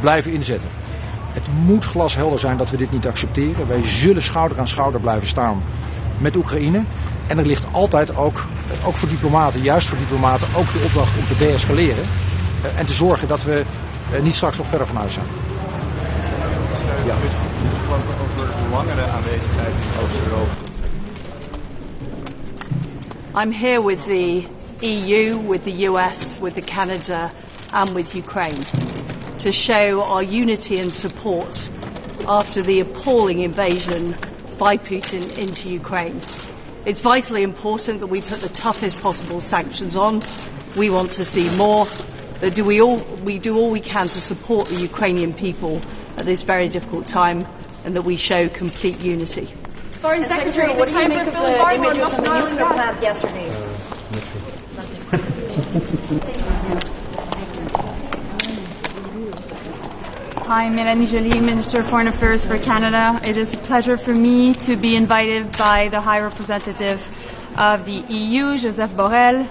blijven inzetten. Het moet glashelder zijn dat we dit niet accepteren. Wij zullen schouder aan schouder blijven staan met Oekraïne. En er ligt altijd ook voor diplomaten, juist voor diplomaten, ook de opdracht om te deescaleren. En te zorgen dat we niet straks nog verder van huis zijn. Ja. Over langere aanwezigheid in Oost-Europa. I'm here with the EU, with the US, with the Canada and with Ukraine to show our unity and support after the appalling invasion by Putin into Ukraine. It's vitally important that we put the toughest possible sanctions on. We want to see more. That we do all we can to support the Ukrainian people at this very difficult time, and that we show complete unity. Foreign Secretary, what do you make of the images of the nuclear plant yesterday? Hi, Mélanie Joly, Minister of Foreign Affairs for Canada. It is a pleasure for me to be invited by the High Representative of the EU, Joseph Borrell.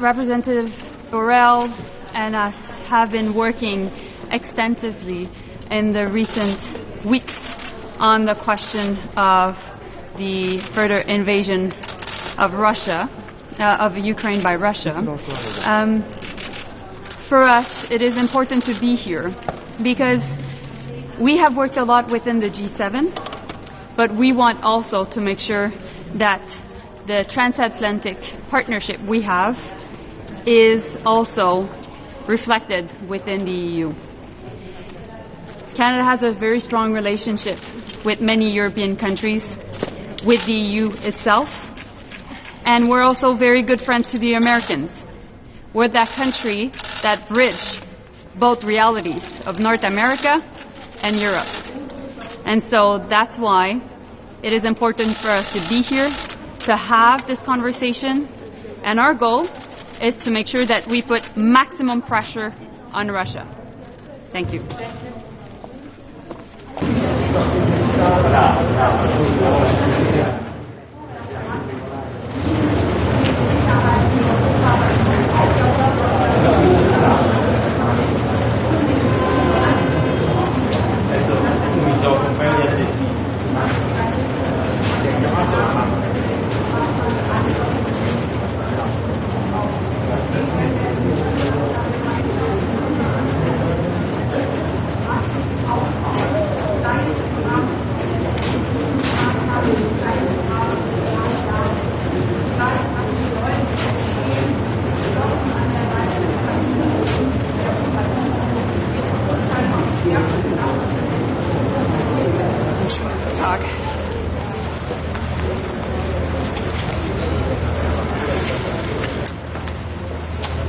Representative Borrell and us have been working extensively in the recent weeks on the question of the further invasion of Russia, of Ukraine by Russia. For us, it is important to be here because we have worked a lot within the G7, but we want also to make sure that the transatlantic partnership we have is also reflected within the EU. Canada has a very strong relationship with many European countries, with the EU itself, and we're also very good friends to the Americans. We're that country that bridge both realities of North America and Europe. And so that's why it is important for us to be here, to have this conversation, and our goal is to make sure that we put maximum pressure on Russia. Thank you.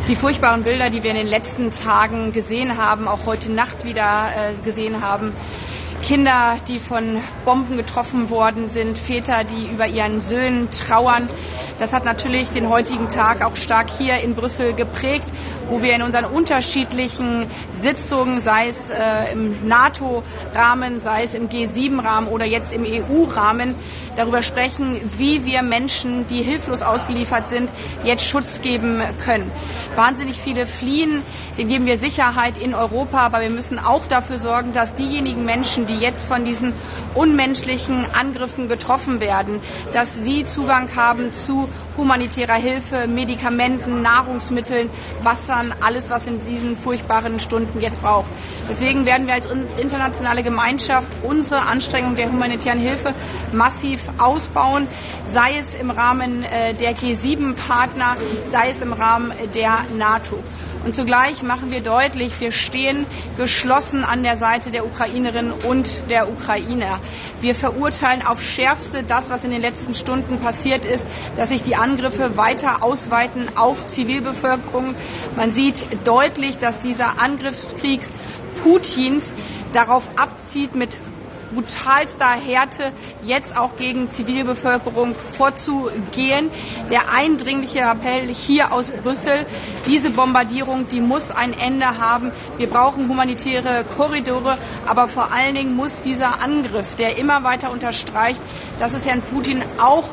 Die furchtbaren Bilder, die wir in den letzten Tagen gesehen haben, auch heute Nacht wieder gesehen haben, Kinder, die von Bomben getroffen worden sind, Väter, die über ihren Söhnen trauern. Das hat natürlich den heutigen Tag auch stark hier in Brüssel geprägt, wo wir in unseren unterschiedlichen Sitzungen, sei es im NATO-Rahmen, sei es im G7-Rahmen oder jetzt im EU-Rahmen, darüber sprechen, wie wir Menschen, die hilflos ausgeliefert sind, jetzt Schutz geben können. Wahnsinnig viele fliehen, denen geben wir Sicherheit in Europa, aber wir müssen auch dafür sorgen, dass diejenigen Menschen, die jetzt von diesen unmenschlichen Angriffen getroffen werden, dass sie Zugang haben zu humanitärer Hilfe, Medikamenten, Nahrungsmitteln, Wassern, alles, was in diesen furchtbaren Stunden jetzt braucht. Deswegen werden wir als internationale Gemeinschaft unsere Anstrengungen der humanitären Hilfe massiv ausbauen, sei es im Rahmen der G7-Partner, sei es im Rahmen der NATO. Und zugleich machen wir deutlich, wir stehen geschlossen an der Seite der Ukrainerinnen und der Ukrainer. Wir verurteilen auf Schärfste das, was in den letzten Stunden passiert ist, dass sich die Angriffe weiter ausweiten auf Zivilbevölkerung. Man sieht deutlich, dass dieser Angriffskrieg Putins darauf abzieht, mit brutalster Härte jetzt auch gegen Zivilbevölkerung vorzugehen. Der eindringliche Appell hier aus Brüssel, diese Bombardierung, die muss ein Ende haben. Wir brauchen humanitäre Korridore, aber vor allen Dingen muss dieser Angriff, der immer weiter unterstreicht, dass es Herrn Putin auch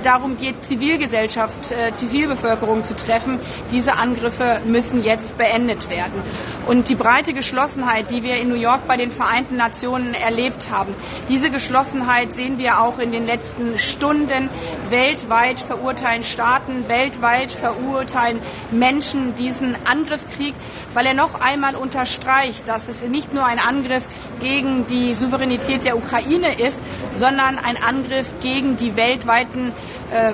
darum geht, Zivilgesellschaft, Zivilbevölkerung zu treffen. Diese Angriffe müssen jetzt beendet werden. Und die breite Geschlossenheit, die wir in New York bei den Vereinten Nationen erlebt haben, diese Geschlossenheit sehen wir auch in den letzten Stunden. Weltweit verurteilen Staaten, weltweit verurteilen Menschen diesen Angriffskrieg, weil er noch einmal unterstreicht, dass es nicht nur ein Angriff gegen die Souveränität der Ukraine ist, sondern ein Angriff gegen die weltweiten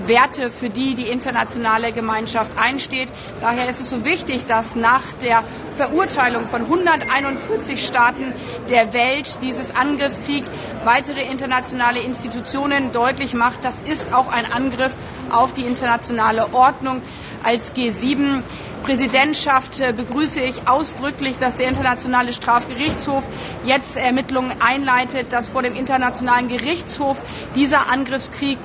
Werte, für die die internationale Gemeinschaft einsteht. Daher ist es so wichtig, dass nach der Verurteilung von 141 Staaten der Welt dieses Angriffskrieg weitere internationale Institutionen deutlich macht, das ist auch ein Angriff auf die internationale Ordnung. Als G7-Präsidentschaft begrüße ich ausdrücklich, dass der Internationale Strafgerichtshof jetzt Ermittlungen einleitet, dass vor dem Internationalen Gerichtshof dieser Angriffskrieg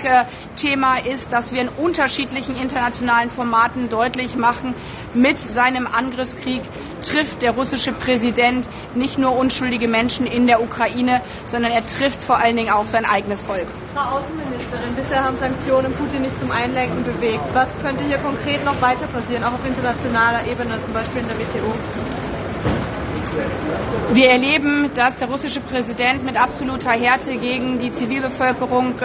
Thema ist, dass wir in unterschiedlichen internationalen Formaten deutlich machen, mit seinem Angriffskrieg trifft der russische Präsident nicht nur unschuldige Menschen in der Ukraine, sondern er trifft vor allen Dingen auch sein eigenes Volk. Frau Außenministerin, bisher haben Sanktionen Putin nicht zum Einlenken bewegt. Was könnte hier konkret noch weiter passieren, auch auf internationaler Ebene, zum Beispiel in der WTO? Wir erleben, dass der russische Präsident mit absoluter Härte gegen die Zivilbevölkerung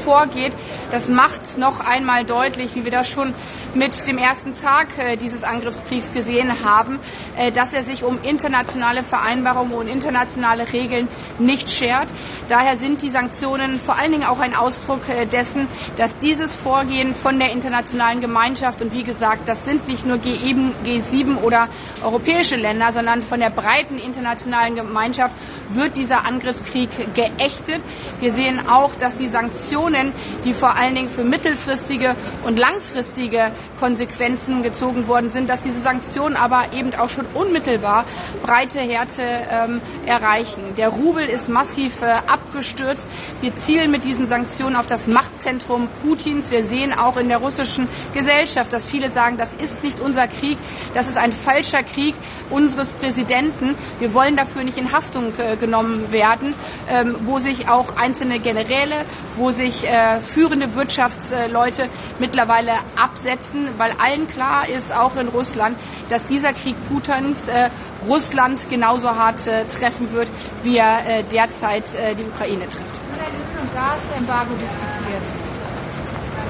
vorgeht. Das macht noch einmal deutlich, wie wir das schon mit dem ersten Tag dieses Angriffskriegs gesehen haben, dass er sich um internationale Vereinbarungen und internationale Regeln nicht schert. Daher sind die Sanktionen vor allen Dingen auch ein Ausdruck dessen, dass dieses Vorgehen von der internationalen Gemeinschaft, und wie gesagt, das sind nicht nur G7 oder europäische Länder, sondern von der breiten internationalen Gemeinschaft wird dieser Angriffskrieg geächtet. Wir sehen auch, dass die Sanktionen, die vor allen Dingen für mittelfristige und langfristige Konsequenzen gezogen worden sind, dass diese Sanktionen aber eben auch schon unmittelbar breite Härte erreichen. Der Rubel ist massiv abgestürzt. Wir zielen mit diesen Sanktionen auf das Machtzentrum Putins. Wir sehen auch in der russischen Gesellschaft, dass viele sagen, das ist nicht unser Krieg, das ist ein falscher Krieg unseres Präsidenten. Wir wollen dafür nicht in Haftung genommen werden, wo sich auch einzelne Generäle, wo sich führende Wirtschaftsleute mittlerweile absetzen, weil allen klar ist, auch in Russland, dass dieser Krieg Putins Russland genauso hart treffen wird, wie er derzeit die Ukraine trifft. Öl- und Gasembargo diskutiert.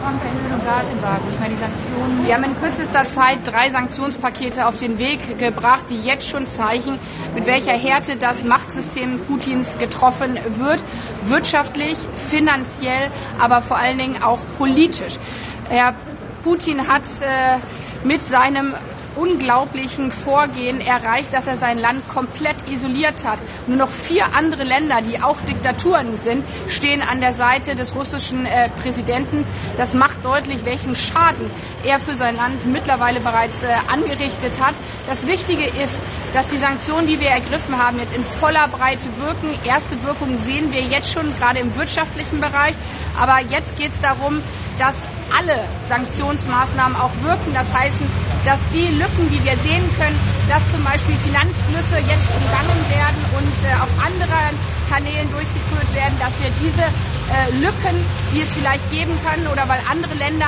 Warum kein Öl- und Gasembargo? Ich meine, die Sanktionen. Wir haben in kürzester Zeit 3 Sanktionspakete auf den Weg gebracht, die jetzt schon zeigen, mit welcher Härte das Machtsystem Putins getroffen wird. Wirtschaftlich, finanziell, aber vor allen Dingen auch politisch. Herr Putin hat mit seinem unglaublichen Vorgehen erreicht, dass er sein Land komplett isoliert hat. Nur noch 4 andere Länder, die auch Diktaturen sind, stehen an der Seite des russischen Präsidenten. Das macht deutlich, welchen Schaden er für sein Land mittlerweile bereits angerichtet hat. Das Wichtige ist, dass die Sanktionen, die wir ergriffen haben, jetzt in voller Breite wirken. Erste Wirkungen sehen wir jetzt schon, gerade im wirtschaftlichen Bereich. Aber jetzt geht es darum, dass alle Sanktionsmaßnahmen auch wirken. Das heißt, dass die Lücken, die wir sehen können, dass zum Beispiel Finanzflüsse jetzt umgangen werden und auf anderen Kanälen durchgeführt werden, dass wir diese Lücken, die es vielleicht geben kann oder weil andere Länder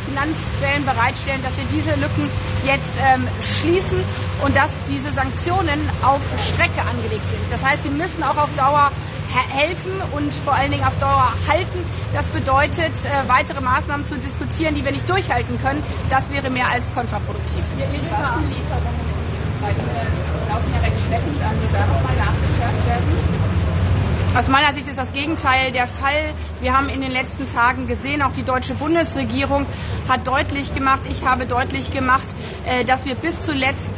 Finanzquellen bereitstellen, dass wir diese Lücken jetzt schließen und dass diese Sanktionen auf Strecke angelegt sind. Das heißt, sie müssen auch auf Dauer helfen und vor allen Dingen auf Dauer halten. Das bedeutet, weitere Maßnahmen zu diskutieren, die wir nicht durchhalten können. Das wäre mehr als kontraproduktiv. Waffenlieferungen laufen ja recht schleppend an. Wird da nochmal nachgefragt werden? Aus meiner Sicht ist das Gegenteil der Fall. Wir haben in den letzten Tagen gesehen, auch die deutsche Bundesregierung hat deutlich gemacht, ich habe deutlich gemacht, dass wir bis zuletzt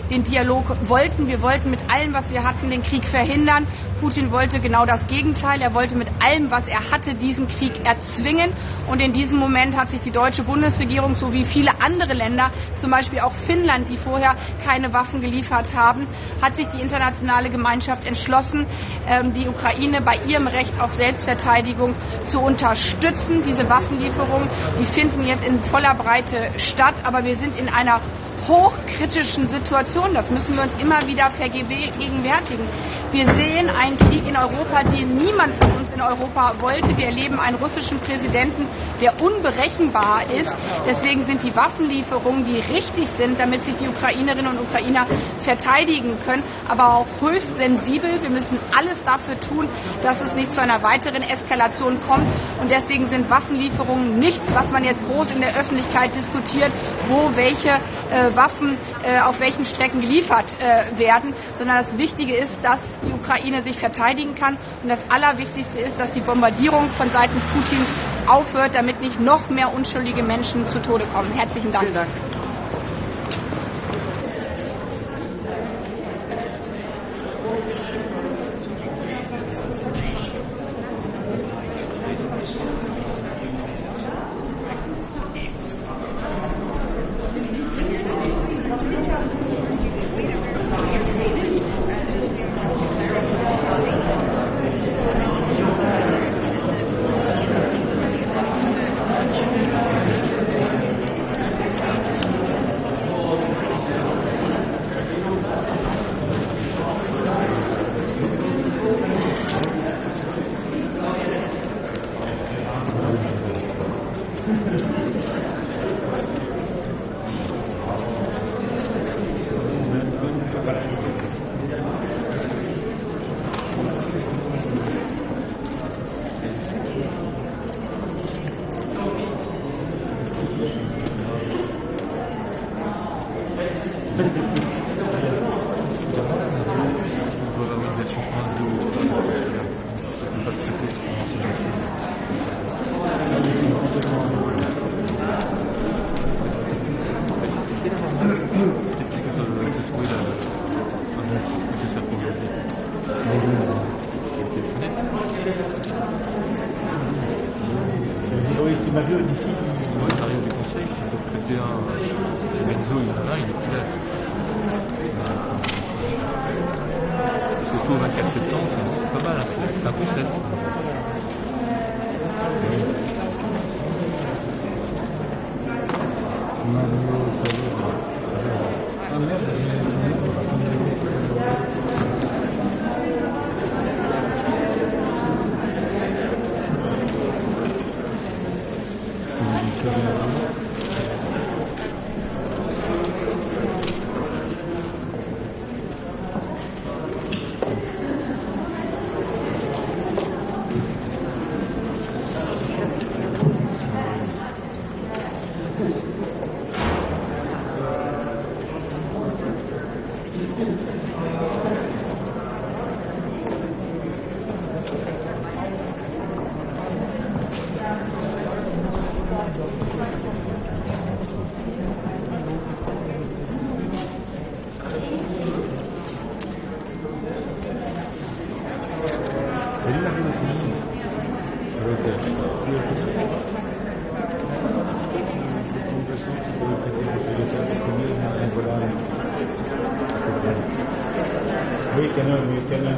den Dialog wollten. Wir wollten mit allem, was wir hatten, den Krieg verhindern. Putin wollte genau das Gegenteil. Er wollte mit allem, was er hatte, diesen Krieg erzwingen. Und in diesem Moment hat sich die deutsche Bundesregierung sowie viele andere Länder, zum Beispiel auch Finnland, die vorher keine Waffen geliefert haben, hat sich die internationale Gemeinschaft entschlossen, die Ukraine bei ihrem Recht auf Selbstverteidigung zu unterstützen. Diese Waffenlieferungen, die finden jetzt in voller Breite statt, aber wir sind in einer hochkritischen Situation. Das müssen wir uns immer wieder vergegenwärtigen. Wir sehen einen Krieg in Europa, den niemand von uns in Europa wollte. Wir erleben einen russischen Präsidenten, der unberechenbar ist. Deswegen sind die Waffenlieferungen, die richtig sind, damit sich die Ukrainerinnen und Ukrainer verteidigen können, aber auch höchst sensibel. Wir müssen alles dafür tun, dass es nicht zu einer weiteren Eskalation kommt. Und deswegen sind Waffenlieferungen nichts, was man jetzt groß in der Öffentlichkeit diskutiert, wo welche Waffen auf welchen Strecken geliefert werden, sondern das Wichtige ist, dass die Ukraine sich verteidigen kann. Und das Allerwichtigste ist, dass die Bombardierung von Seiten Putins aufhört, damit nicht noch mehr unschuldige Menschen zu Tode kommen. Herzlichen Dank. Vielen Dank.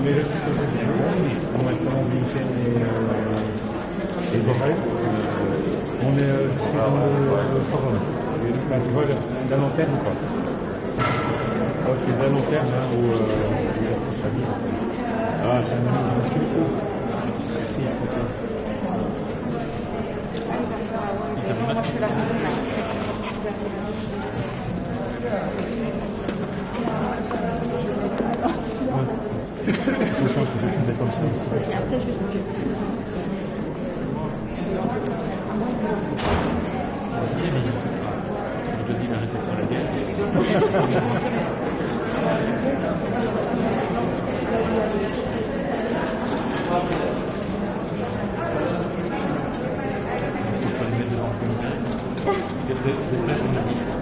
Mais je suppose que c'est bon. Maintenant, Blinken et Borrell, je suis dans le forum. Enfin, tu vois, la lanterne ou pas? Ok, la lanterne, là, où ah, c'est un ami, je suis haut. Merci, Je pense que je vais filmer comme ça aussi. Et après, je vais filmer comme ça. Je te dis la réflexion à la guerre. Des vrais journalistes.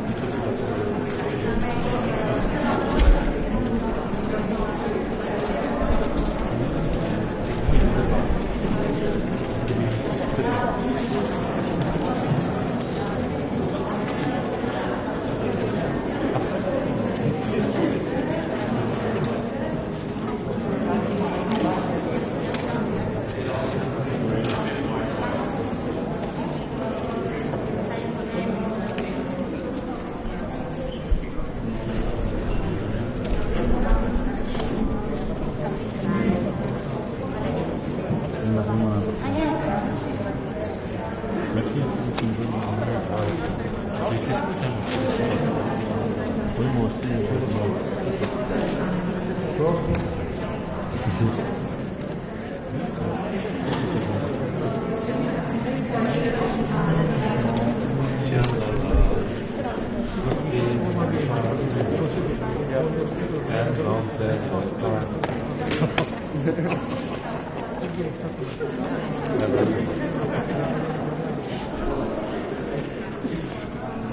De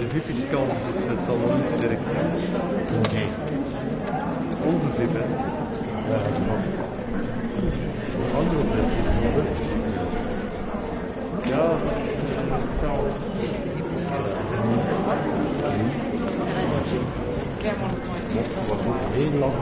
VIP-kant is het zal wel niet direct zijn. Nee. Onze VIP, hè? Ja, dat is nog. De andere VIP is nog wel. Ja, heel lang.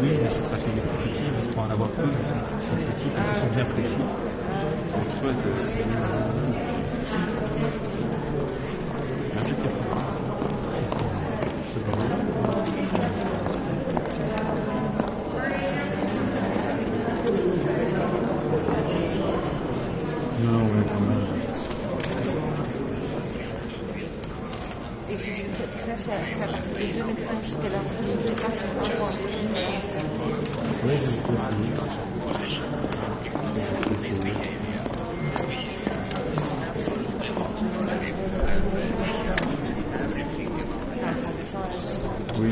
Oui, les sensations des petits petits, il faut en avoir peu, mais c'est petits quand ils sont bien précis. C'est bon. Non, ouais, quand même. Oui, c'est oui.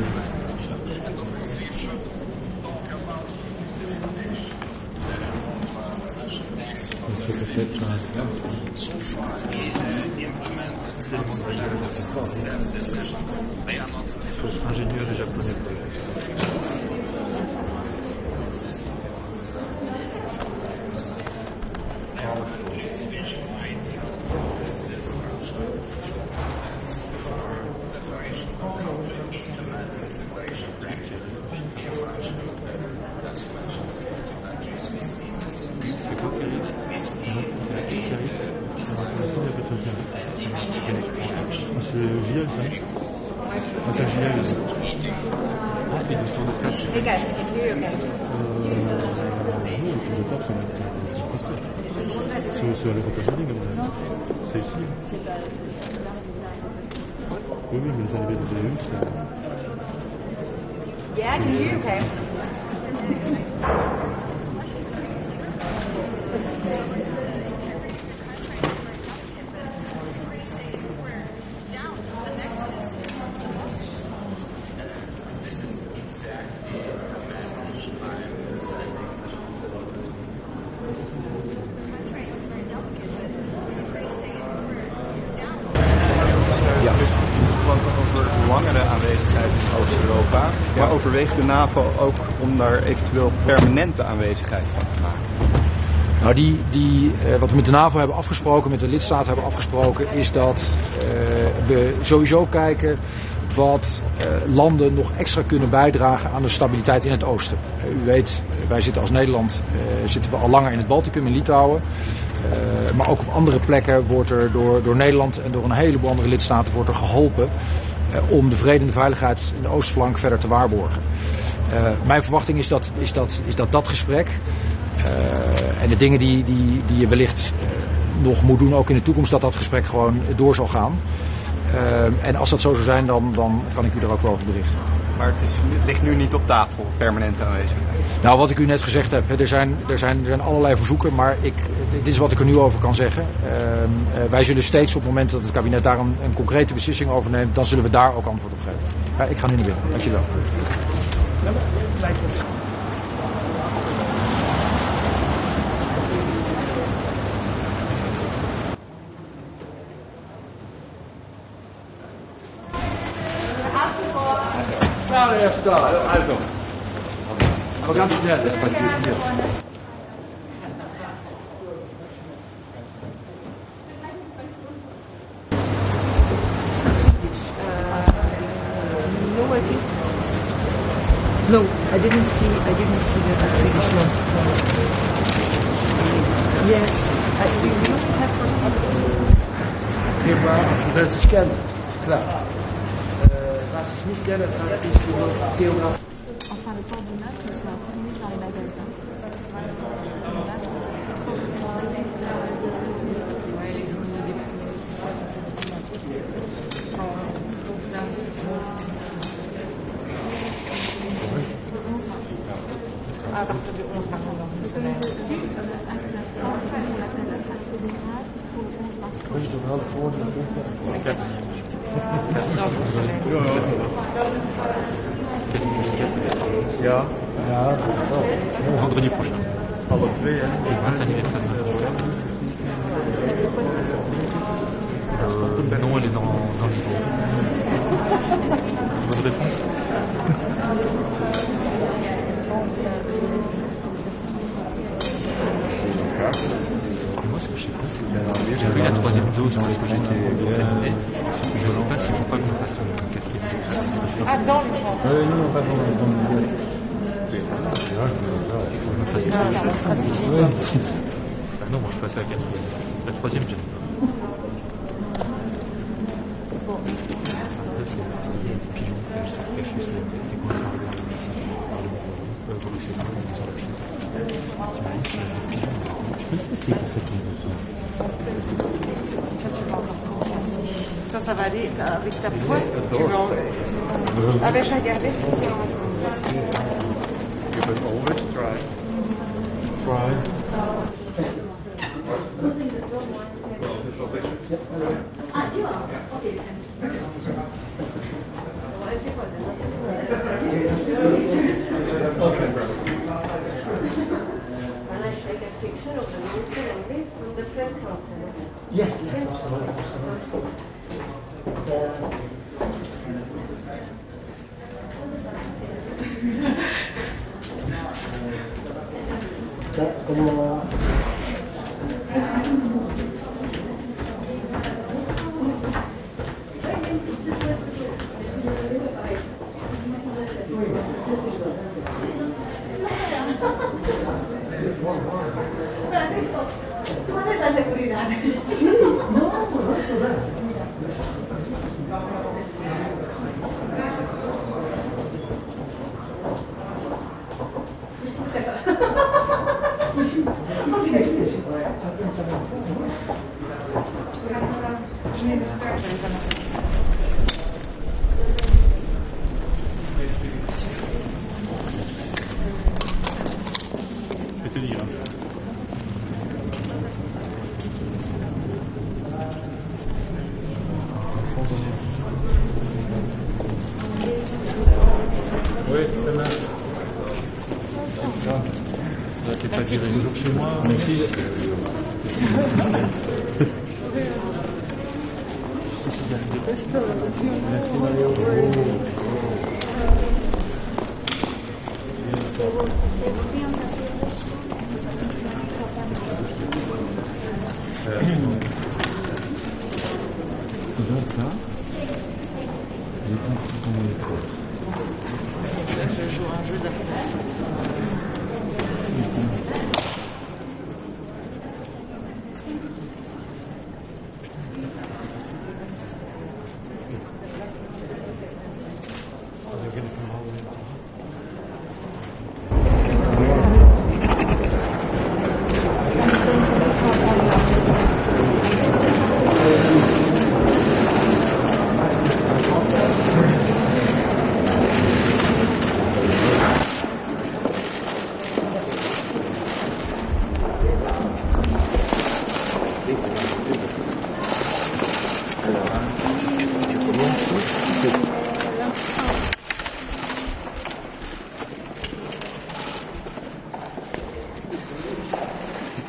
C'est peut-être un instant. Il faut être ingénieux de japonais. C'est JL ça. Ah, c'est JL. Ah, et le tour de table. Hey guys, can you hear okay? Oui, le tour de table, c'est passé. C'est à l'Europa Building, à mon avis. C'est ici. Oui, mais les arrivées de VU, c'est... Yeah, I can hear you okay. Langere aanwezigheid in Oost-Europa, maar overweegt de NAVO ook om daar eventueel permanente aanwezigheid van te maken? Nou, wat we met de NAVO hebben afgesproken, met de lidstaten hebben afgesproken, is dat we sowieso kijken wat landen nog extra kunnen bijdragen aan de stabiliteit in het oosten. U weet, wij zitten als Nederland zitten we al langer in het Balticum, in Litouwen. Maar ook op andere plekken wordt er door Nederland en door een heleboel andere lidstaten wordt er geholpen om de vrede en de veiligheid in de oostflank verder te waarborgen. Mijn verwachting is dat gesprek en de dingen die je wellicht nog moet doen, ook in de toekomst, dat gesprek gewoon door zal gaan. En als dat zo zou zijn, dan kan ik u er ook wel over berichten. Maar het ligt nu niet op tafel, permanente aanwezigheid. Nou, wat ik u net gezegd heb, er zijn allerlei verzoeken, maar dit is wat ik er nu over kan zeggen. Wij zullen steeds op het moment dat het kabinet daar een concrete beslissing over neemt, dan zullen we daar ook antwoord op geven. Ja, ik ga nu naar binnen. Dankjewel. Also, aber ganz schnell, das passiert hier. No, I didn't see the Swedish one. Yes, we have. februari, zover ze kennen. Dat is klaar. Waar ze het niet kennen, dat is Theograf. Enfin, le port du masque sera promu dans les magasins. À partir du 11 mars. Vendredi prochain. Grâce anniversaire. Non, elle est dans les ans. Bonne réponse. Moi, ce que je sais pas, c'est que j'ai pris la 3e dose parce que j'étais contaminé. Je ne sais pas s'il ne faut pas qu'on fasse une 4e dose. Ah, dans le camp. Non, pas dans le La stratégie. Non, moi je passe à la 4e. La 3e, j'aime pas. Ça, ça va aller avec ta poisse. Tu vas... Ah ben, j'ai regardé ce qu'il y a en ce moment. You can always try. Yes, absolutely. Como Je vais te dire. Oui, ça marche. Là, c'est pas duré toujours chez moi. Merci. Merci Mario. Je joue un jeu d'application.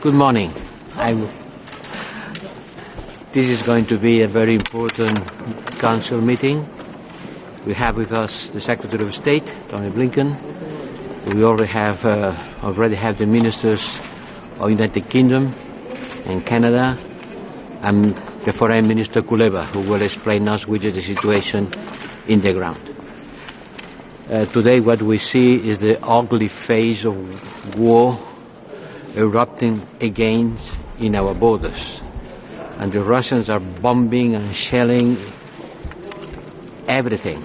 Good morning. This is going to be a very important council meeting. We have with us the Secretary of State, Tony Blinken. We already have the ministers of United Kingdom and Canada, and the Foreign Minister Kuleba, who will explain us which is the situation in the ground. Today what we see is the ugly face of war erupting again in our borders. and the Russians are bombing and shelling everything.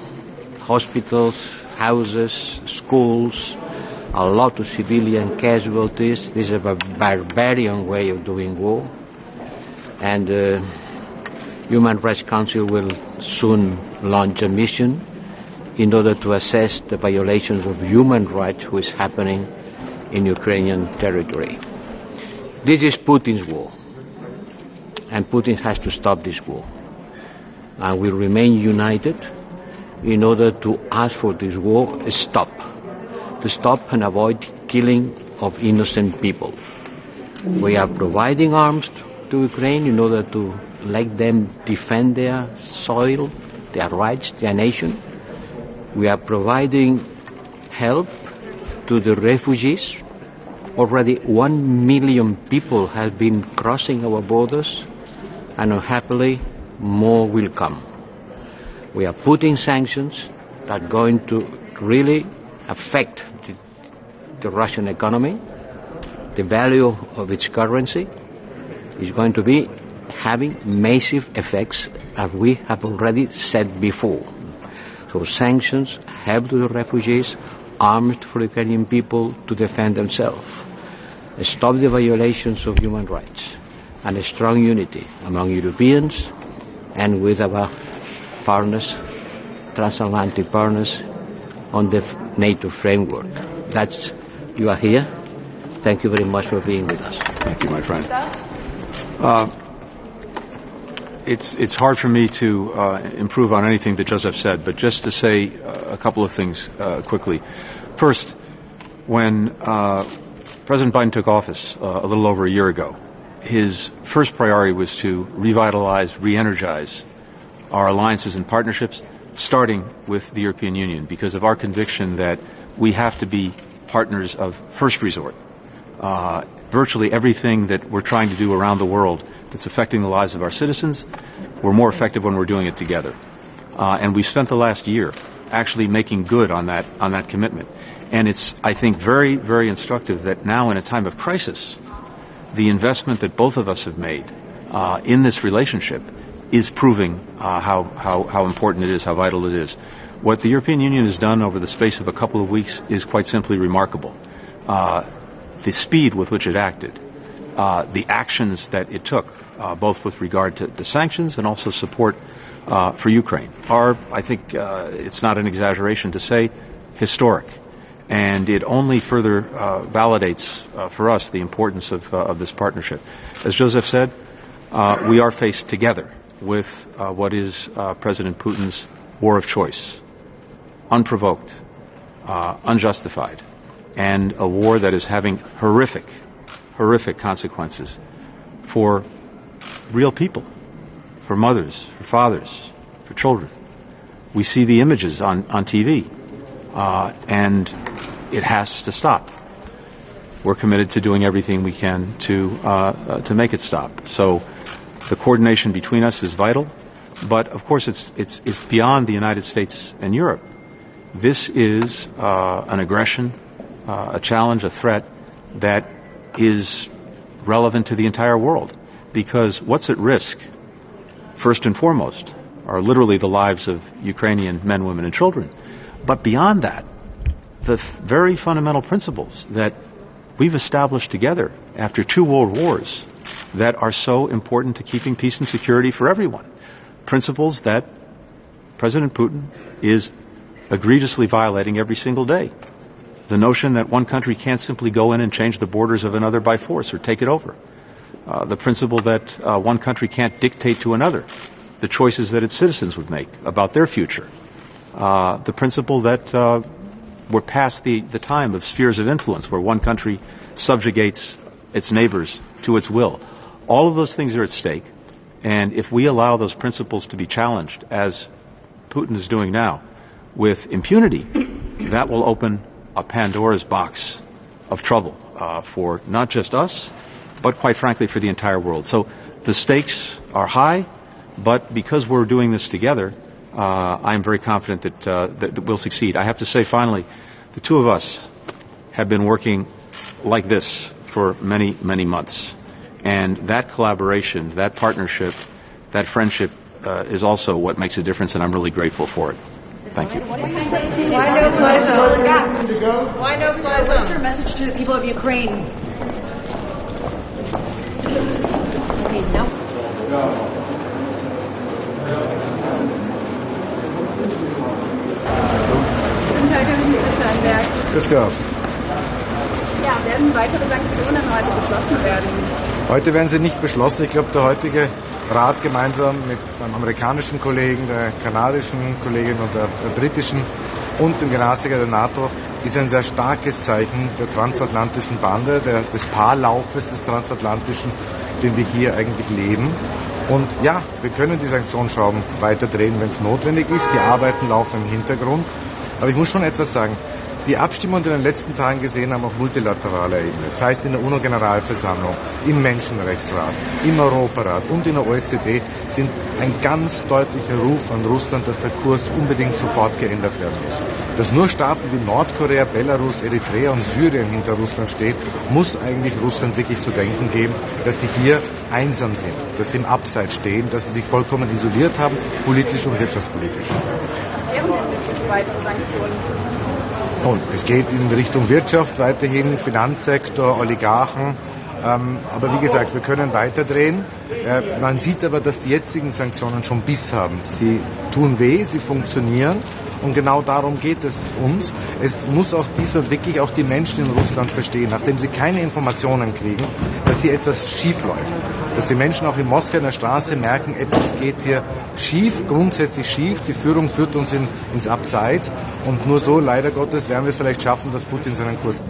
Hospitals, houses, schools, a lot of civilian casualties. This is a barbarian way of doing war. And the Human Rights Council will soon launch a mission in order to assess the violations of human rights which is happening in Ukrainian territory. This is Putin's war, and Putin has to stop this war. And we remain united in order to ask for this war to stop and avoid killing of innocent people. We are providing arms to Ukraine in order to let them defend their soil, their rights, their nation. We are providing help to the refugees. Already 1 million people have been crossing our borders, and unhappily more will come. We are putting sanctions that are going to really affect the Russian economy. The value of its currency is going to be having massive effects, as we have already said before. So sanctions, help to the refugees, arms for Ukrainian people to defend themselves, stop the violations of human rights, and a strong unity among Europeans and with our partners, transatlantic partners, on the NATO framework. That's, you are here. Thank you very much for being with us. Thank you, my friend. It's hard for me to improve on anything that Joseph said, but just to say a couple of things quickly. First, when President Biden took office a little over a year ago, his first priority was to revitalize, re-energize our alliances and partnerships, starting with the European Union, because of our conviction that we have to be partners of first resort. Virtually everything that we're trying to do around the world that's affecting the lives of our citizens, we're more effective when we're doing it together. And we've spent the last year actually making good on that commitment. And it's, I think, very, very instructive that now in a time of crisis, the investment that both of us have made in this relationship is proving how important it is, how vital it is. What the European Union has done over the space of a couple of weeks is quite simply remarkable. The speed with which it acted, the actions that it took, both with regard to the sanctions and also support for Ukraine, are, I think, it's not an exaggeration to say, historic. And it only further validates for us the importance of this partnership. As Joseph said, we are faced together with what is President Putin's war of choice, unprovoked, unjustified, and a war that is having horrific consequences for real people, for mothers, for fathers, for children. We see the images on TV, and it has to stop. We're committed to doing everything we can to make it stop. So the coordination between us is vital, but of course it's beyond the United States and Europe. This is an aggression, a challenge, a threat that is relevant to the entire world, because what's at risk, first and foremost, are literally the lives of Ukrainian men, women, and children. But beyond that, the very fundamental principles that we've established together after 2 world wars that are so important to keeping peace and security for everyone. Principles that President Putin is egregiously violating every single day. The notion that one country can't simply go in and change the borders of another by force or take it over. The principle that one country can't dictate to another the choices that its citizens would make about their future. The principle that we're past the time of spheres of influence where one country subjugates its neighbors to its will. All of those things are at stake, and if we allow those principles to be challenged, as Putin is doing now, with impunity, that will open a Pandora's box of trouble for not just us, but quite frankly for the entire world. So the stakes are high, but because we're doing this together, I'm very confident that we'll succeed. I have to say, finally, the two of us have been working like this for many, many months. And that collaboration, that partnership, that friendship is also what makes a difference, and I'm really grateful for it. Thank you. Why no fly zone? Why no fly zone? What's your message to the people of Ukraine? Okay, no. Guten Tag, Herr Minister Steinberg. Grüß Gott. Ja, werden weitere Sanktionen heute beschlossen werden? Heute werden sie nicht beschlossen. Ich glaube, der heutige Rat gemeinsam mit einem amerikanischen Kollegen, der kanadischen Kollegin und der britischen und dem Generalsekretär der NATO ist ein sehr starkes Zeichen der transatlantischen Bande, des Paarlaufes des Transatlantischen, den wir hier eigentlich leben. Und ja, wir können die Sanktionsschrauben weiter drehen, wenn es notwendig ist. Die Arbeiten laufen im Hintergrund. Aber ich muss schon etwas sagen. Die Abstimmungen, die wir in den letzten Tagen gesehen haben, auf multilateraler Ebene, sei es in der UNO-Generalversammlung, im Menschenrechtsrat, im Europarat und in der OECD, sind ein ganz deutlicher Ruf an Russland, dass der Kurs unbedingt sofort geändert werden muss. Dass nur Staaten wie Nordkorea, Belarus, Eritrea und Syrien hinter Russland stehen, muss eigentlich Russland wirklich zu denken geben, dass sie hier einsam sind, dass sie im Abseits stehen, dass sie sich vollkommen isoliert haben, politisch und wirtschaftspolitisch. Was wären denn wirklich weitere Sanktionen? Und es geht in Richtung Wirtschaft weiterhin, Finanzsektor, Oligarchen. Aber wie gesagt, wir können weiterdrehen. Man sieht aber, dass die jetzigen Sanktionen schon Biss haben. Sie tun weh, sie funktionieren. Und genau darum geht es uns. Es muss auch diesmal wirklich auch die Menschen in Russland verstehen, nachdem sie keine Informationen kriegen, dass hier etwas schief läuft. Dass die Menschen auch in Moskau in der Straße merken, etwas geht hier schief, grundsätzlich schief. Die Führung führt uns ins Abseits. Und nur so, leider Gottes, werden wir es vielleicht schaffen, dass Putin seinen Kurs...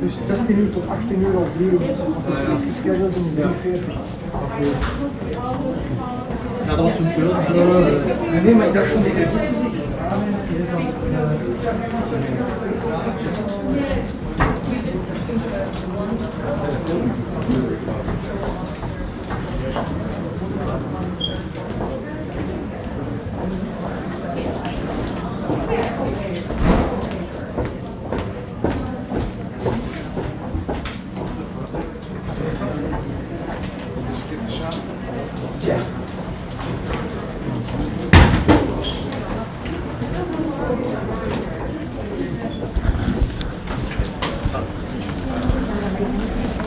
Dus 16 uur tot 18 uur op 3 uur. Dat is gescheduled om 3:40. Ja, dat was een veel. Nee, maar ik dacht van de edities.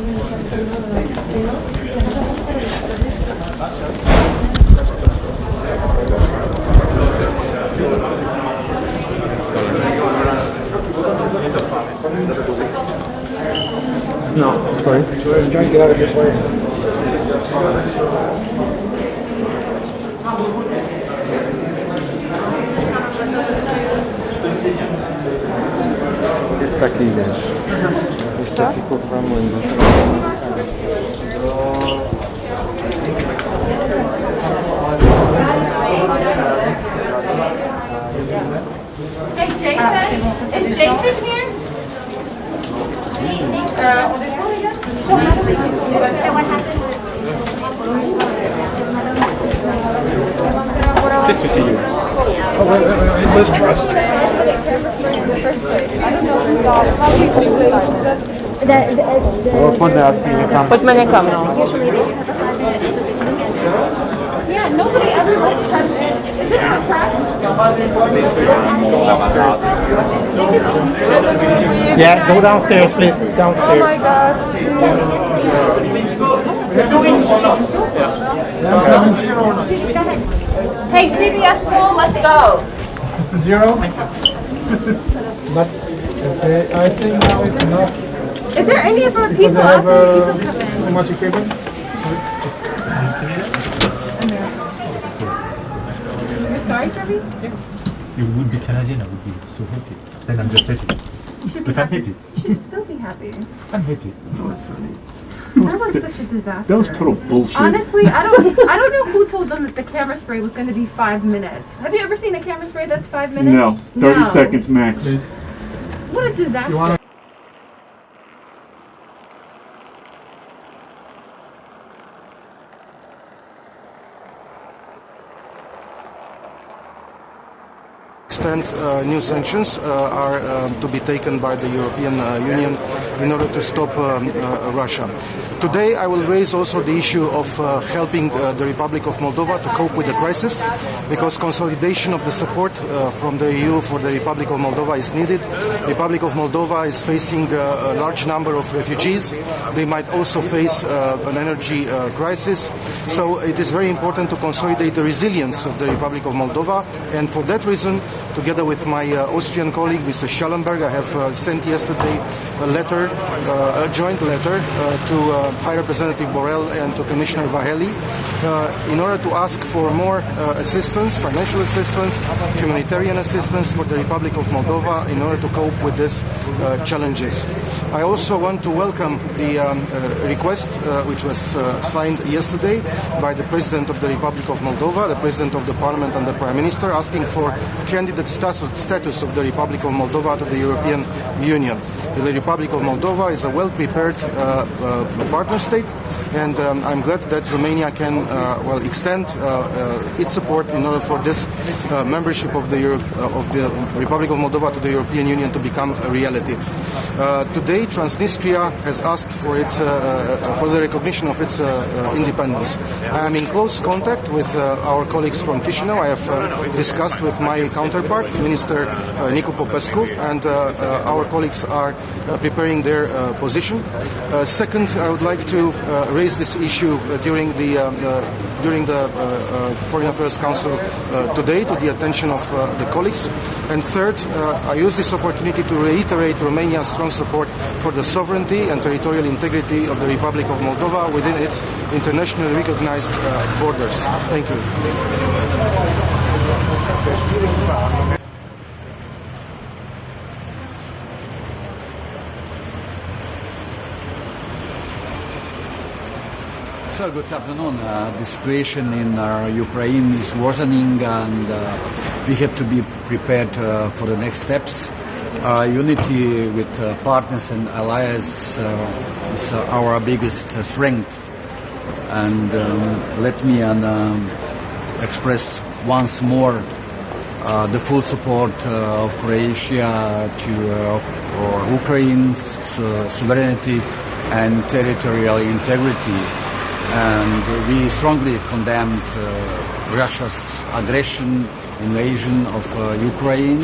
No, sorry. I'm trying to get out of this way. Está aqui, guys. Está aqui programando. Hey, Jason? Is Jason here? Just to see you. Oh, wait. Let's trust. Pode mandar câmera. Yeah, nobody ever like trusts you. Is this for press? Yeah, go downstairs, please. Downstairs. Oh my God. Hey, CBS poll, let's go. 0. But okay, I think now it's enough. Is there any of our people out there? People come in. How much equipment? You're sorry, Kirby? You would be Canadian, I would be so happy. Then I'm just happy. But I'm happy. You should still be happy. I'm happy. That was such a disaster. That was total bullshit. Honestly, I don't know who told them that the camera spray was going to be 5 minutes. Have you ever seen a camera spray that's 5 minutes? No, 30 seconds max. What a disaster. New sanctions are to be taken by the European Union in order to stop Russia. Today I will raise also the issue of helping the Republic of Moldova to cope with the crisis, because consolidation of the support from the EU for the Republic of Moldova is needed. The Republic of Moldova is facing a large number of refugees. They might also face an energy crisis. So it is very important to consolidate the resilience of the Republic of Moldova, and for that reason, together with my Austrian colleague, Mr. Schellenberg, I have sent yesterday a letter, a joint letter to High Representative Borrell and to Commissioner Vaheli in order to ask for more assistance, financial assistance, humanitarian assistance for the Republic of Moldova in order to cope with these challenges. I also want to welcome the request which was signed yesterday by the President of the Republic of Moldova, the President of the Parliament and the Prime Minister, asking for candidate status of the Republic of Moldova to the European Union. The Republic of Moldova is a well-prepared partner state, and I'm glad that Romania can extend its support in order for this membership of the Republic of Moldova to the European Union to become a reality. Today, Transnistria has asked for its for the recognition of its independence. I am in close contact with our colleagues from Chisinau. I have discussed with my counterpart, Minister Nicu Popescu, and our colleagues are preparing their position. Second, I would like to raise this issue during the Foreign Affairs Council today to the attention of the colleagues. And third, I use this opportunity to reiterate Romania's strong support for the sovereignty and territorial integrity of the Republic of Moldova within its internationally recognized borders. Thank you. So good afternoon. The situation in Ukraine is worsening, and we have to be prepared for the next steps. Unity with partners and allies is our biggest strength. And let me express once more the full support of Croatia for Ukraine's sovereignty and territorial integrity. And we strongly condemned Russia's aggression, invasion of Ukraine.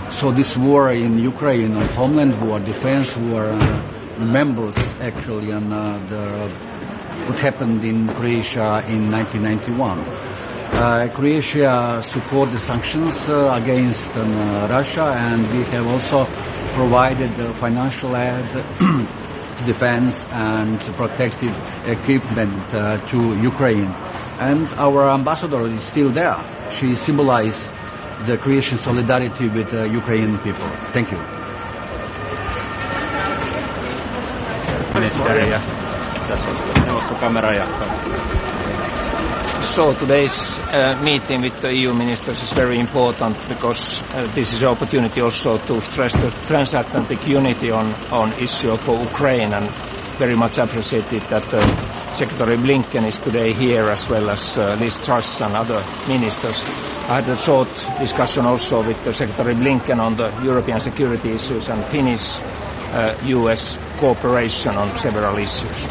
So this war in Ukraine, on homeland war, defense war, remembers actually on what happened in Croatia in 1991. Croatia supported the sanctions against Russia, and we have also provided financial aid, defense and protective equipment to Ukraine. And our ambassador is still there. She symbolized the Croatian solidarity with the Ukrainian people. Thank you. So today's meeting with the EU ministers is very important because this is an opportunity also to stress the transatlantic unity on issue for Ukraine, and very much appreciated that Secretary Blinken is today here, as well as Liz Truss and other ministers. I had a short discussion also with the Secretary Blinken on the European security issues and Finnish-US cooperation on several issues.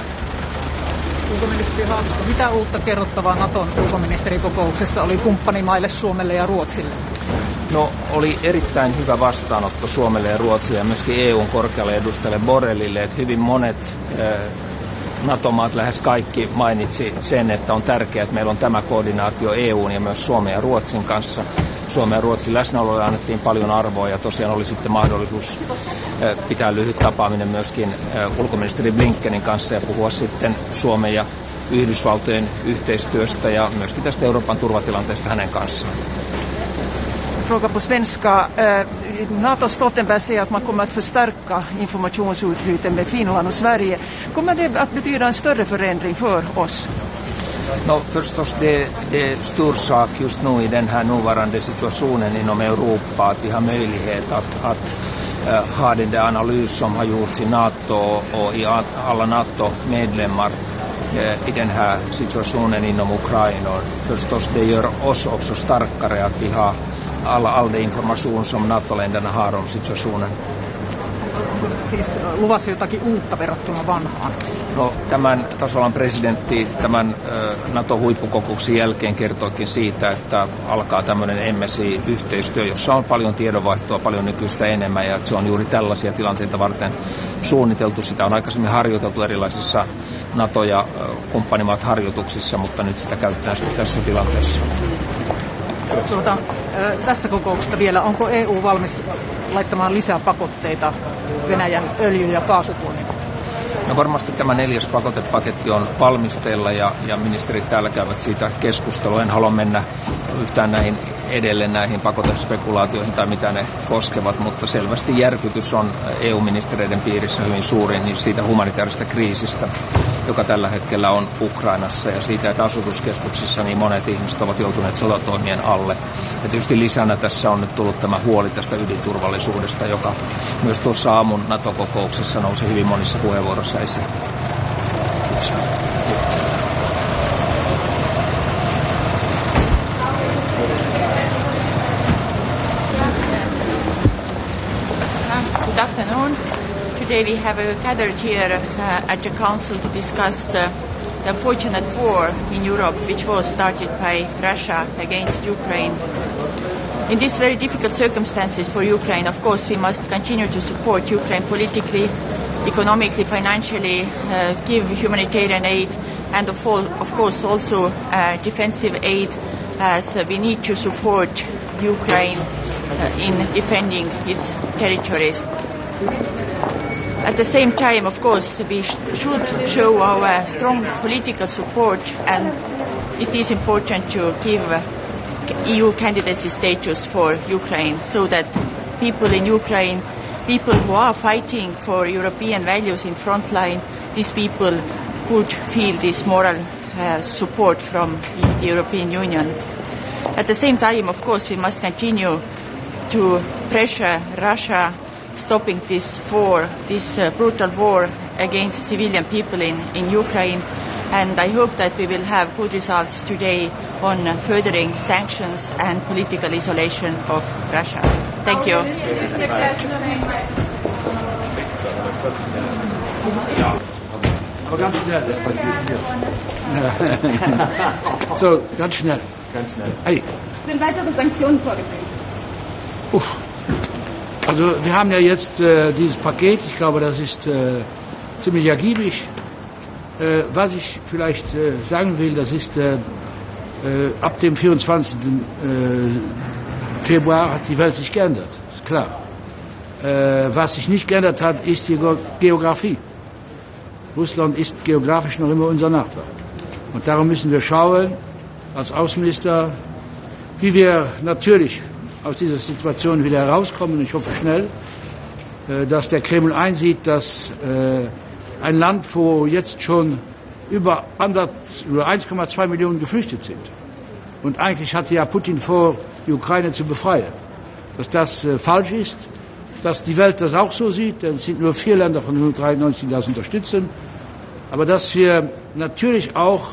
Ulkoministeri Haavisto, mitä uutta kerrottavaa Naton ulkoministerikokouksessa oli kumppanimaille Suomelle ja Ruotsille? No, oli erittäin hyvä vastaanotto Suomelle ja Ruotsille ja myöskin EUn korkealle edustajalle Borrellille, että hyvin monet NATO-maat, lähes kaikki, mainitsi sen, että on tärkeää, että meillä on tämä koordinaatio EUn ja myös Suomen ja Ruotsin kanssa. Suomen ja Ruotsin läsnäoloja annettiin paljon arvoa ja tosiaan oli sitten mahdollisuus pitää lyhyt tapaaminen myöskin ulkoministeri Blinkenin kanssa ja puhua sitten Suomen ja Yhdysvaltojen yhteistyöstä ja myöskin tästä Euroopan turvatilanteesta hänen kanssaan. Fråga på svenska. NATO Stoltenberg säger att man kommer att förstärka informationsutbytet med Finland och Sverige. Kommer det att betyda en större förändring för oss? No, förstås det är stor sak just nu i den här nuvarande situationen inom Europa att vi har möjlighet att ha den där analys som har gjorts i NATO och i alla NATO-medlemmar i den här situationen inom Ukraina. Och förstås det gör oss också starkare att vi har all den information som NATO-länderna har om situationen. Siis luvassa jotakin uutta verrattuna vanhaan? No, tämän tasavallan presidentti tämän NATO-huippukokouksen jälkeen kertoikin siitä, että alkaa tämmöinen MSI-yhteistyö, jossa on paljon tiedonvaihtoa, paljon nykyistä enemmän, ja se on juuri tällaisia tilanteita varten suunniteltu. Sitä on aikaisemmin harjoiteltu erilaisissa NATO- ja kumppanimaat harjoituksissa, mutta nyt sitä käytetään sitten tässä tilanteessa. Tästä kokouksesta vielä, onko EU valmis laittamaan lisää pakotteita Venäjän öljy- ja kaasutuonnin? No varmasti tämä 4. pakotepaketti on valmisteilla ja ministerit täällä käyvät siitä keskustelua. En halua mennä yhtään näihin pakotespekulaatioihin tai mitä ne koskevat, mutta selvästi järkytys on EU-ministereiden piirissä hyvin suuri niin siitä humanitaarisesta kriisistä, joka tällä hetkellä on Ukrainassa, ja siitä, että asutuskeskuksissa niin monet ihmiset ovat joutuneet sotatoimien alle. Ja tietysti lisänä tässä on nyt tullut tämä huoli tästä ydinturvallisuudesta, joka myös tuossa aamun NATO-kokouksessa nousi hyvin monissa puheenvuoroissa esiin. Good afternoon. Today we have gathered here at the Council to discuss the unfortunate war in Europe, which was started by Russia against Ukraine. In these very difficult circumstances for Ukraine, of course, we must continue to support Ukraine politically, economically, financially, give humanitarian aid, and of course also defensive aid, as we need to support Ukraine in defending its territories. At the same time, of course, we should show our strong political support, and it is important to give EU candidacy status for Ukraine so that people in Ukraine, people who are fighting for European values in front line, these people could feel this moral support from the European Union. At the same time, of course, we must continue to pressure Russia stopping this war, this brutal war against civilian people in Ukraine. And I hope that we will have good results today on furthering sanctions and political isolation of Russia. Thank you. Aber ganz schnell, das passiert hier. So, ganz schnell. Ganz schnell. Hey. Sind weitere Sanktionen vorgesehen? Also wir haben ja jetzt dieses Paket, ich glaube, das ist ziemlich ergiebig. Was ich vielleicht sagen will, das ist, ab dem 24. Februar hat die Welt sich geändert, ist klar. Was sich nicht geändert hat, ist die Geografie. Russland ist geografisch noch immer unser Nachbar. Und darum müssen wir schauen, als Außenminister, wie wir natürlich aus dieser Situation wieder herauskommen. Ich hoffe schnell, dass der Kreml einsieht, dass ein Land, wo jetzt schon über 1,2 Millionen geflüchtet sind. Und eigentlich hatte ja Putin vor, die Ukraine zu befreien. Dass das falsch ist, dass die Welt das auch so sieht, denn es sind nur 4 Länder von 193, die das unterstützen. Aber dass wir natürlich auch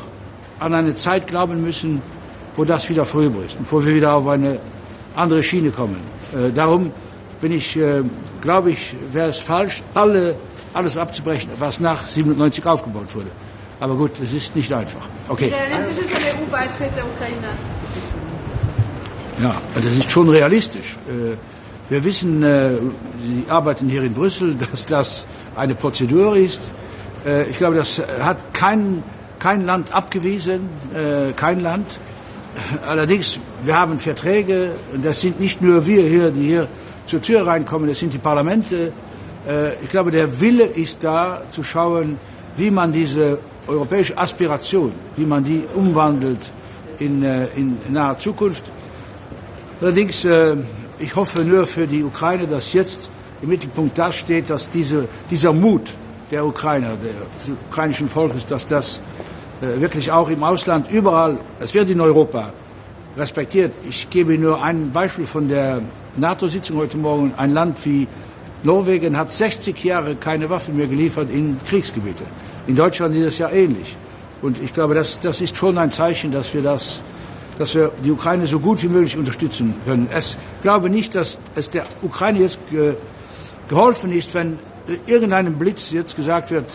an eine Zeit glauben müssen, wo das wieder vorüber ist und wo wir wieder auf eine andere Schiene kommen. Darum glaube ich, wäre es falsch, alles abzubrechen, was nach 97 aufgebaut wurde. Aber gut, es ist nicht einfach. Okay. Realistisch ist der EU-Beitritt der Ukraine. Ja, das ist schon realistisch. Wir wissen, Sie arbeiten hier in Brüssel, dass das eine Prozedur ist. Ich glaube, das hat kein Land abgewiesen, kein Land. Allerdings, wir haben Verträge, und das sind nicht nur wir hier, die hier zur Tür reinkommen, das sind die Parlamente. Ich glaube, der Wille ist da, zu schauen, wie man diese europäische Aspiration, wie man die umwandelt in naher Zukunft. Allerdings, ich hoffe nur für die Ukraine, dass jetzt im Mittelpunkt das steht, dass dieser Mut der Ukrainer, des ukrainischen Volkes, dass das wirklich auch im Ausland, überall, es wird in Europa respektiert. Ich gebe nur ein Beispiel von der NATO-Sitzung heute Morgen. Ein Land wie Norwegen hat 60 Jahre keine Waffen mehr geliefert in Kriegsgebiete. In Deutschland ist es ja ähnlich. Und ich glaube, das ist schon ein Zeichen, dass wir die Ukraine so gut wie möglich unterstützen können. Ich glaube nicht, dass es der Ukraine jetzt geholfen ist, wenn irgendeinem Blitz jetzt gesagt wird,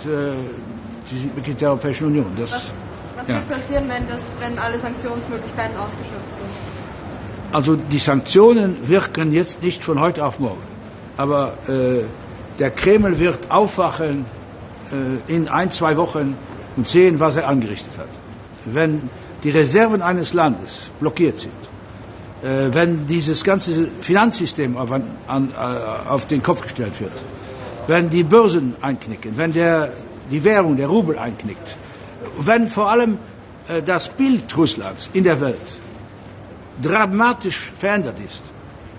sie sind Mitglied der Europäischen Union. Was wird passieren, wenn alle Sanktionsmöglichkeiten ausgeschöpft sind? Also die Sanktionen wirken jetzt nicht von heute auf morgen. Aber der Kreml wird aufwachen in 1-2 Wochen und sehen, was er angerichtet hat. Wenn die Reserven eines Landes blockiert sind, wenn dieses ganze Finanzsystem auf den Kopf gestellt wird, wenn die Börsen einknicken, wenn die Währung, der Rubel einknickt, wenn vor allem das Bild Russlands in der Welt dramatisch verändert ist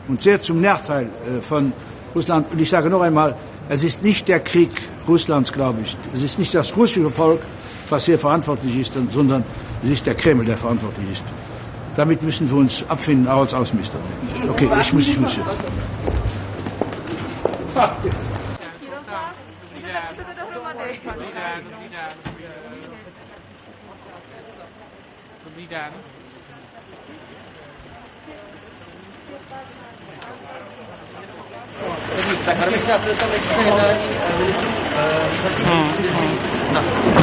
und sehr zum Nachteil von Russland. Und ich sage noch einmal, es ist nicht der Krieg Russlands, glaube ich. Es ist nicht das russische Volk, was hier verantwortlich ist, sondern es ist der Kreml, der verantwortlich ist. Damit müssen wir uns abfinden, auch als Außenminister. Okay, ich muss jetzt.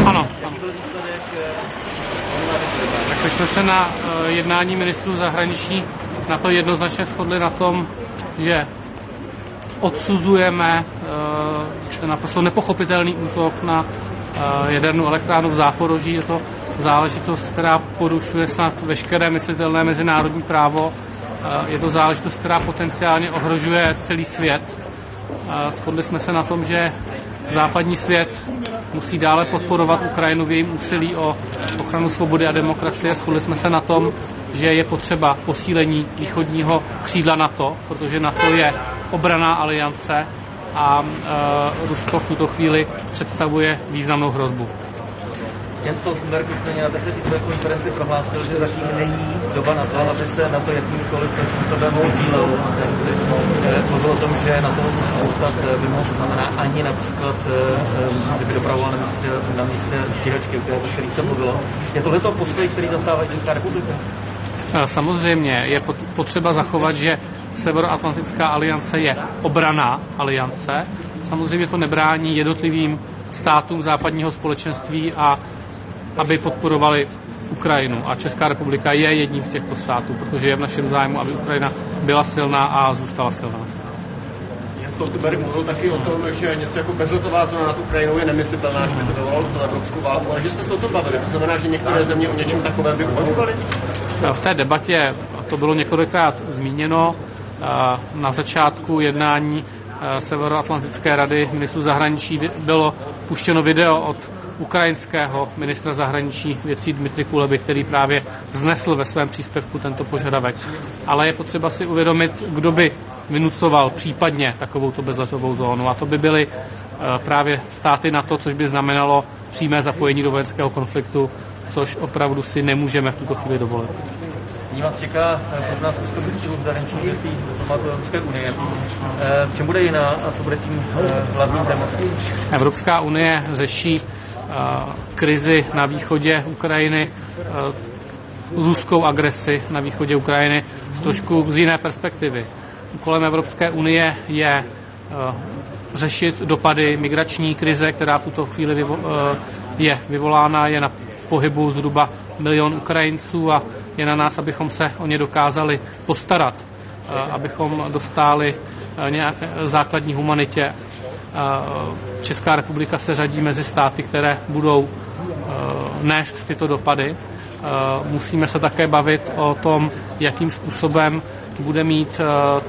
Ano. Tak my jsme se na jednání ministrů zahraničí na to jednoznačně shodli na tom, že odsuzujeme naprosto nepochopitelný útok na jadernou elektrárnu v Záporoží. Je to záležitost, která porušuje snad veškeré myslitelné mezinárodní právo. Je to záležitost, která potenciálně ohrožuje celý svět. Shodli jsme se na tom, že západní svět musí dále podporovat Ukrajinu v jejím úsilí o ochranu svobody a demokracie. Shodli jsme se na tom, že je potřeba posílení východního křídla NATO, protože NATO je obranná aliance a Rusko v tuto chvíli představuje významnou hrozbu. Jens Stoltenberg nicméně na té své konferenci prohlásil, že zatím není doba na to, aby se na to jakýmkoliv způsobem podílel. Mluvil o tom, že na to musí zůstat mimo, to znamená ani například, kdyby dopravoval na místě stíhačky, o kterých se mluvilo. Je tohleto postoj, který zastává Česká republika? Samozřejmě je potřeba zachovat, že Severoatlantická aliance je obranná aliance. Samozřejmě to nebrání jednotlivým státům západního společenství a aby podporovali Ukrajinu. A Česká republika je jedním z těchto států, protože je v našem zájmu, aby Ukrajina byla silná a zůstala silná. Stoltenberg mluvil taky o tom, že něco jako bezletová zóna nad Ukrajinou je nemyslitelná, že by to vyvolalo celou evropskou válku, ale že jste se o tom bavili. To znamená, že některé země o něčem takovém by uvažovaly? V té debatě, to bylo několikrát zmíněno, na začátku jednání Severoatlantické rady ministrů zahraničí bylo puštěno video od ukrajinského ministra zahraničí věcí Dmitry Kuleby, který právě vznesl ve svém příspěvku tento požadavek. Ale je potřeba si uvědomit, kdo by vynucoval případně takovouto bezletovou zónu. A to by byly právě státy NATO, což by znamenalo přímé zapojení do vojenského konfliktu, což opravdu si nemůžeme v tuto chvíli dovolit. Nyní vás čeká pro nás úzkoministrů zahraničních věcí diplomatů Evropské unie. V čem bude jiná a co bude tím hlavním tématem? Evropská unie řeší krizi na východě Ukrajiny, ruskou agresi na východě Ukrajiny z jiné perspektivy. Úkolem Evropské unie je řešit dopady migrační krize, která v tuto chvíli je vyvolána, je v pohybu zhruba 1 milion Ukrajinců a je na nás, abychom se o ně dokázali postarat, abychom dostáli základní humanitě. Česká republika se řadí mezi státy, které budou nést tyto dopady. Musíme se také bavit o tom, jakým způsobem bude mít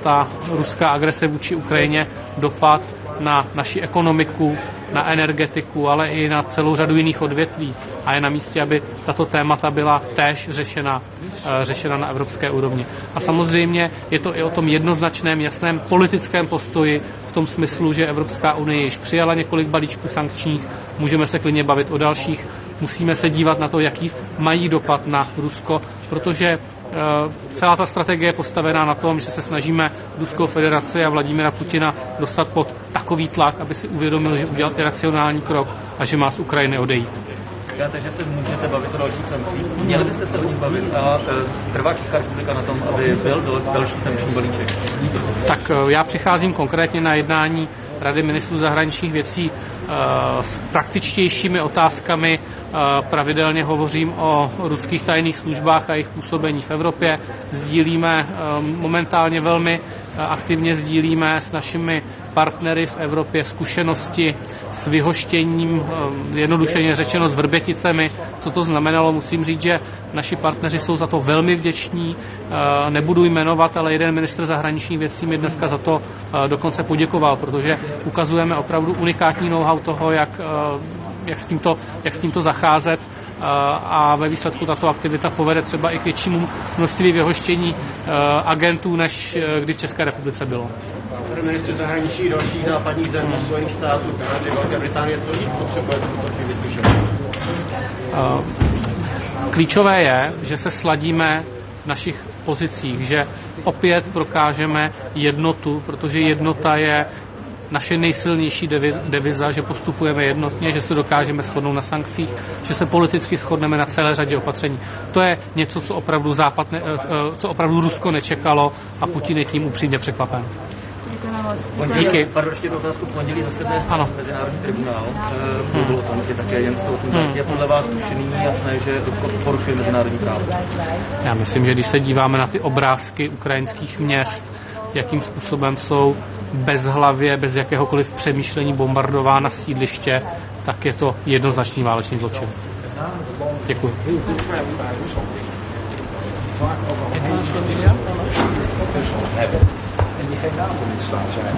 ta ruská agrese vůči Ukrajině dopad na naši ekonomiku, na energetiku, ale i na celou řadu jiných odvětví. A je na místě, aby tato témata byla též řešena na evropské úrovni. A samozřejmě je to i o tom jednoznačném, jasném politickém postoji v tom smyslu, že Evropská unie již přijala několik balíčků sankčních, můžeme se klidně bavit o dalších, musíme se dívat na to, jaký mají dopad na Rusko, protože celá ta strategie je postavená na tom, že se snažíme Ruskou federaci a Vladimira Putina dostat pod takový tlak, aby si uvědomil, že udělal iracionální krok a že má z Ukrajiny odejít. Říkáte, že se můžete bavit o dalších sankcích. Měli byste se o nich bavit a trvá Česká republika na tom, aby byl další sankční balíček? Tak já přicházím konkrétně na jednání Rady ministrů zahraničních věcí s praktičtějšími otázkami. Pravidelně hovořím o ruských tajných službách a jejich působení v Evropě. Sdílíme momentálně velmi aktivně s našimi partnery v Evropě zkušenosti s vyhoštěním, jednodušeně řečeno s Vrběticemi. Co to znamenalo, musím říct, že naši partneři jsou za to velmi vděční. Nebudu jmenovat, ale jeden ministr zahraničních věcí mi dneska za to dokonce poděkoval, protože ukazujeme opravdu unikátní know-how toho, jak s tímto zacházet a ve výsledku tato aktivita povede třeba i k většímu množství vyhoštění agentů, než kdy v České republice bylo. Ministři zahraničí dalších západních zemí, Spojených států, Kanady, Velké Británie, co jich potřebuje vyslyšet? Klíčové je, že se sladíme v našich pozicích, že opět prokážeme jednotu, protože jednota je naše nejsilnější deviza, že postupujeme jednotně, že se dokážeme shodnout na sankcích, že se politicky shodneme na celé řadě opatření. To je něco, co opravdu Rusko nečekalo a Putin je tím upřímně překvapen. Díky. Pardon, ještě jednu otázku. V pondělí zasedne Mezinárodní tribunál. Bylo tam také Jens Stoltenberg. Je podle vás už nyní jasné, že Rusko porušuje mezinárodní právo? Já myslím, že když se díváme na ty obrázky ukrajinských měst, jakým způsobem jsou bezhlavě, bez jakéhokoliv přemýšlení bombardována sídliště, tak je to jednoznačný válečný zločin. Děkuji. En die geen naam in staat zijn.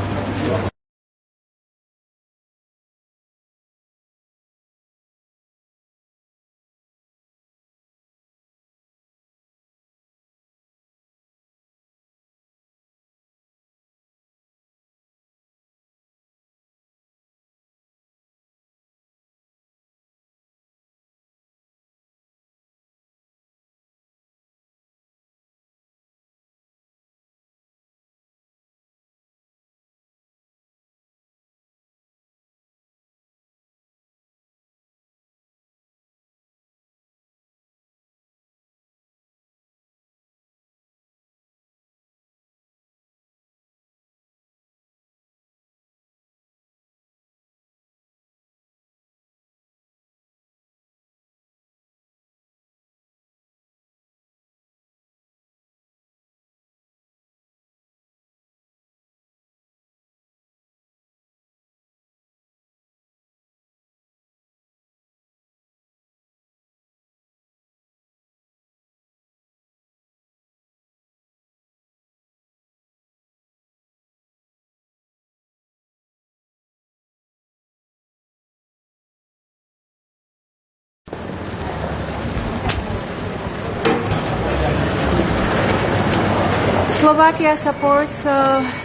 Slovakia supports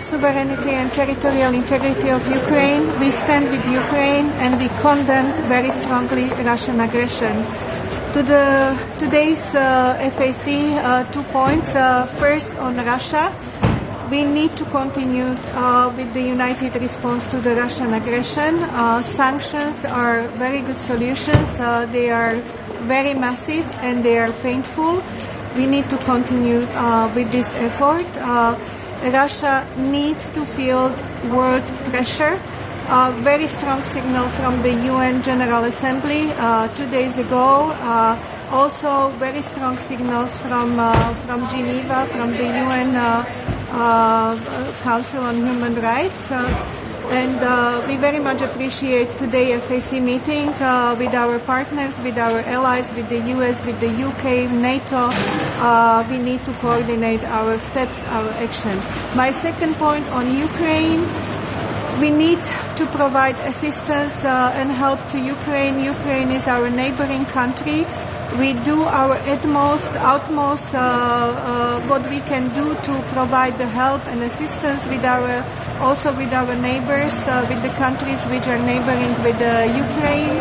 sovereignty and territorial integrity of Ukraine. We stand with Ukraine and we condemn very strongly Russian aggression. To today's FAC, 2 points. First, on Russia, we need to continue with the united response to the Russian aggression. Sanctions are very good solutions. They are very massive and they are painful. We need to continue with this effort. Russia needs to feel world pressure. Very strong signal from the UN General Assembly 2 days ago. Also very strong signals from Geneva, from the UN Council on Human Rights. And we very much appreciate today's FAC meeting with our partners, with our allies, with the US, with the UK, NATO. We need to coordinate our steps, our action. My second point on Ukraine, we need to provide assistance and help to Ukraine. Ukraine is our neighboring country. We do our utmost what we can do to provide the help and assistance also with our neighbors, with the countries which are neighboring with Ukraine.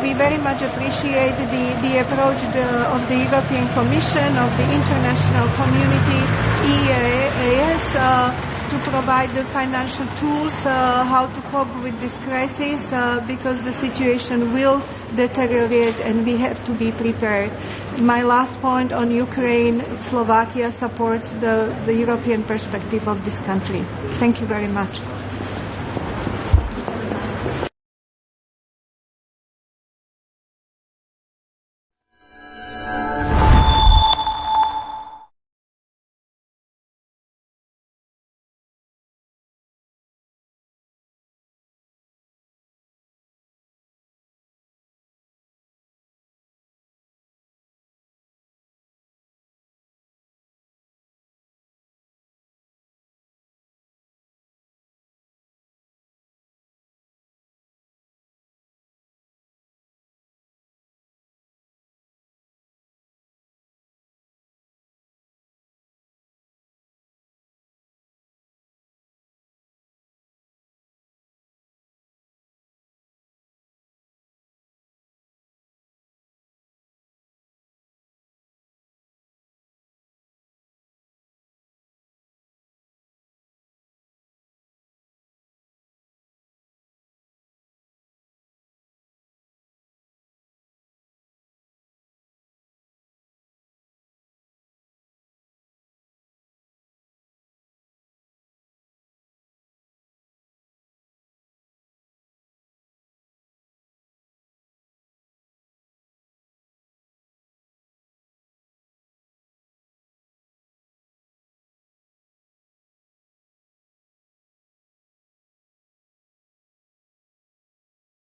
We very much appreciate the approach of the European Commission, of the international community, EEAS, to provide the financial tools how to cope with this crisis because the situation will deteriorate and we have to be prepared. My last point on Ukraine, Slovakia supports the European perspective of this country. Thank you very much.